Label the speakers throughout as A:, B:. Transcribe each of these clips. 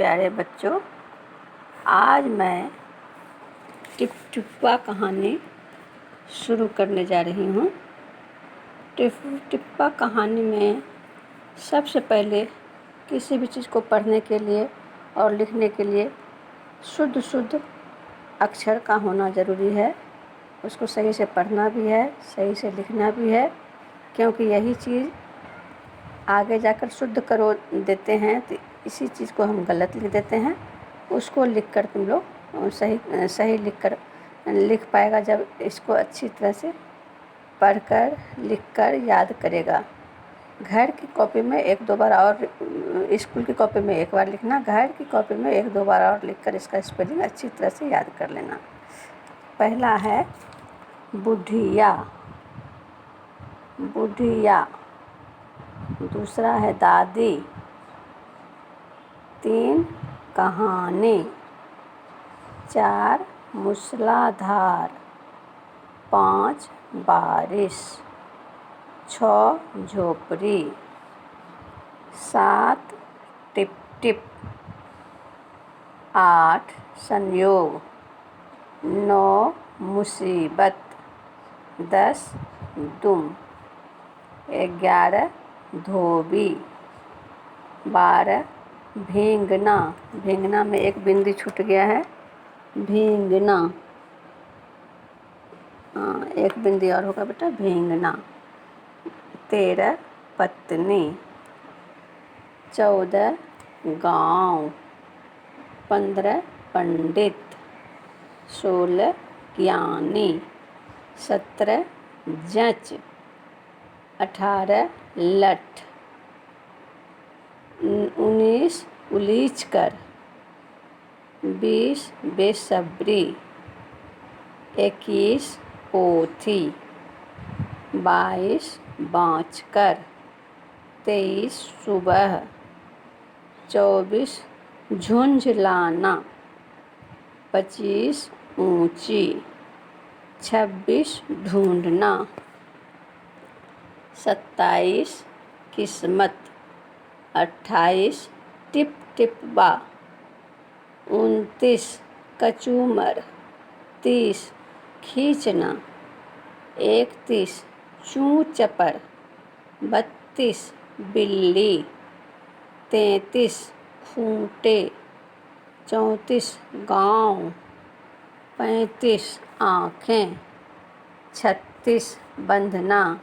A: प्यारे बच्चों, आज मैं टिप टिप्पा कहानी शुरू करने जा रही हूँ। टिप्पा कहानी में सबसे पहले किसी भी चीज़ को पढ़ने के लिए और लिखने के लिए शुद्ध अक्षर का होना ज़रूरी है। उसको सही से पढ़ना भी है, सही से लिखना भी है, क्योंकि यही चीज़ आगे जाकर शुद्ध करो देते हैं। तो इसी चीज़ को हम गलत लिख देते हैं। उसको लिखकर तुम लोग सही लिख पाएगा जब इसको अच्छी तरह से पढ़कर लिखकर याद करेगा। घर की कॉपी में एक दो बार और, स्कूल की कॉपी में एक बार लिखना, घर की कॉपी में एक दो बार और लिखकर इसका स्पेलिंग अच्छी तरह से याद कर लेना। पहला है बुढ़िया, दूसरा है दादी, 3 कहानी, 4 मूसलाधार, 5 बारिश, 6 झोपड़ी, 7 टिप टिप, 8 संयोग, 9 मुसीबत, 10 दुम, 11 धोबी, 12 भींगना में एक बिंदी छूट गया है, भींगना, एक बिंदी और होगा बेटा, भींगना। 13 पत्नी, 14 गाँव, 15 पंडित, 16 ज्ञानी, 17 जच, 18 लठ, 19 उलीचकर, 20 बेसब्री, 21 पोथी, 22 बाँचकर, 23 सुबह, 24 झुंझलाना, 25 ऊंची, 26 ढूंढना, 27 किस्मत, 28 टिप टिप्पा, 29 कचूमर, 30 खींचना, 31 चूं चपर, 32 बिल्ली, 33 खूंटे, 34 गाँव, 35 आँखें, 36 बंधना,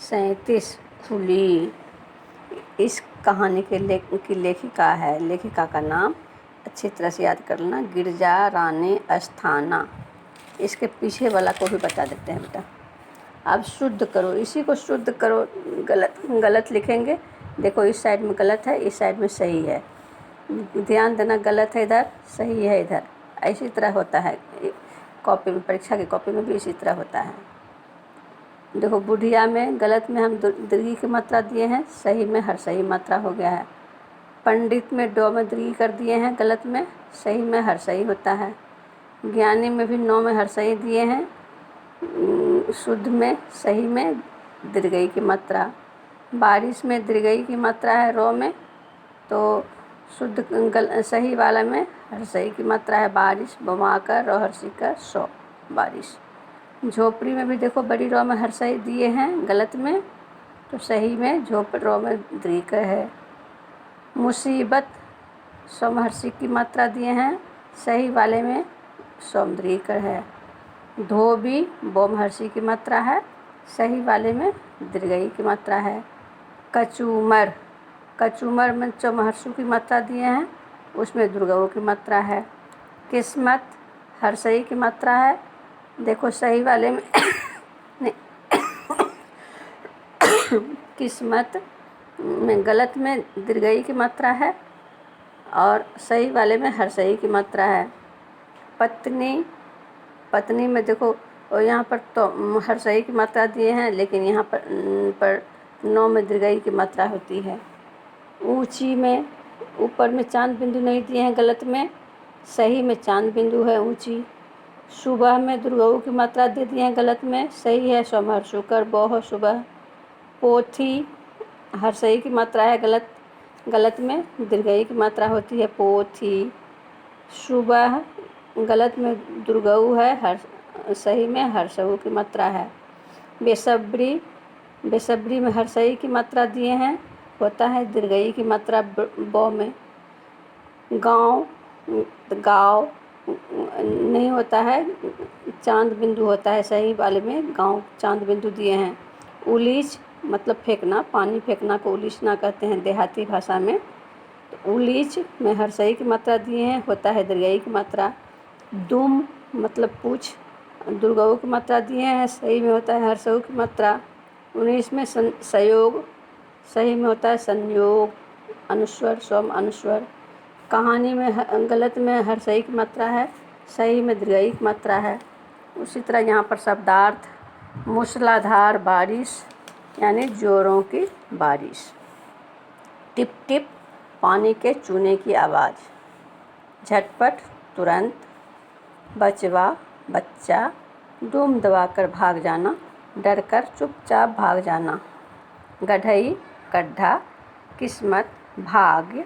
A: 37 खुली। इस कहानी की लेखिका का नाम अच्छी तरह से याद कर लेना, गिरजा रानी अस्थाना। इसके पीछे वाला को भी बता देते हैं बेटा। अब शुद्ध करो, इसी को शुद्ध करो। गलत लिखेंगे, देखो इस साइड में गलत है, इस साइड में सही है, ध्यान देना, गलत है इधर, सही है इधर। इसी तरह होता है कॉपी में, परीक्षा की कॉपी में भी इसी तरह होता है। देखो बुढ़िया में गलत में हम दीर्घी की मात्रा दिए हैं, सही में हर सही मात्रा हो गया है। पंडित में डो में दीर्घी कर दिए हैं, गलत में सही में हर सही होता है। ज्ञानी में भी 9 में हर सही दिए हैं, शुद्ध में सही में दीर्घई की मात्रा। बारिश में दीर्घई की मात्रा है रो में, तो सही वाला में हर सही की मात्रा है बारिश, बमाकर रो हर्षी कर सो बारिश। झोपड़ी में भी देखो बड़ी रो में हर सही दिए हैं, गलत में तो सही में रो में दीर्घ है। मुसीबत सोमहर्षी की मात्रा दिए हैं, सही वाले में सोमदीर्घ है। धोबी बोमहर्षी की मात्रा है, सही वाले में दीर्घई की मात्रा है। कचूमर में चौमहर्षु की मात्रा दिए हैं, उसमें दुर्गऊ की मात्रा है। किस्मत हर सही की मात्रा है, देखो सही वाले में किस्मत में गलत में दीर्घई की मात्रा है और सही वाले में हर सही की मात्रा है। पत्नी में देखो, और यहाँ पर तो हर सही की मात्रा दिए हैं, लेकिन यहाँ पर 9 में दीर्घई की मात्रा होती है। ऊंची में ऊपर में चांद बिंदु नहीं दिए हैं, गलत में, सही में चांद बिंदु है ऊंची। सुबह में दुर्गऊ की मात्रा दे दिए हैं, गलत में, सही है सोमहर शुकर बोह सुबह। पोथी हर सही की मात्रा है, गलत गलत में दीर्घई की मात्रा होती है पोथी। सुबह गलत में दुर्गऊ है, सही में हर्षऊ की मात्रा है। बेसब्री, बेसब्री में हर्षई की मात्रा दिए हैं, होता है दीर्घई की मात्रा ब में। गाँव, गाँव नहीं होता है, चांद बिंदु होता है, सही वाले में गाँव चांद बिंदु दिए हैं। उलीच मतलब फेंकना, पानी फेंकना को उलीचना कहते हैं देहाती भाषा में। तो उलीच में हर्षई की मात्रा दिए हैं, होता है दीर्घई की मात्रा। दुम मतलब पूछ, दुर्गऊ की मात्रा दिए हैं, सही में होता है हर्षऊ की मात्रा। 19 में संयोग, सही में होता है संयोग। अनुस्वर, स्वम अनुस्वर। कहानी में गलत में हर्षई की मात्रा है, सही में दीर्घई की मात्रा है। उसी तरह यहाँ पर शब्दार्थ, मूसलाधार बारिश यानी जोरों की बारिश। टिप टिप पानी के चूने की आवाज़। झटपट तुरंत। बचवा बच्चा। डूम दबाकर भाग जाना, डरकर चुपचाप भाग जाना। गढ़ई गड्ढा। किस्मत भाग्य।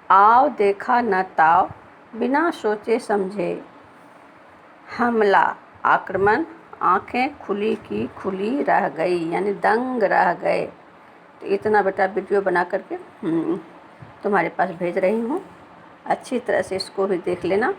A: आव देखा न ताव, बिना सोचे समझे। हमला आक्रमण। आंखें खुली की खुली रह गई यानी दंग रह गए। तो इतना बेटा वीडियो बना करके तुम्हारे पास भेज रही हूँ, अच्छी तरह से इसको भी देख लेना।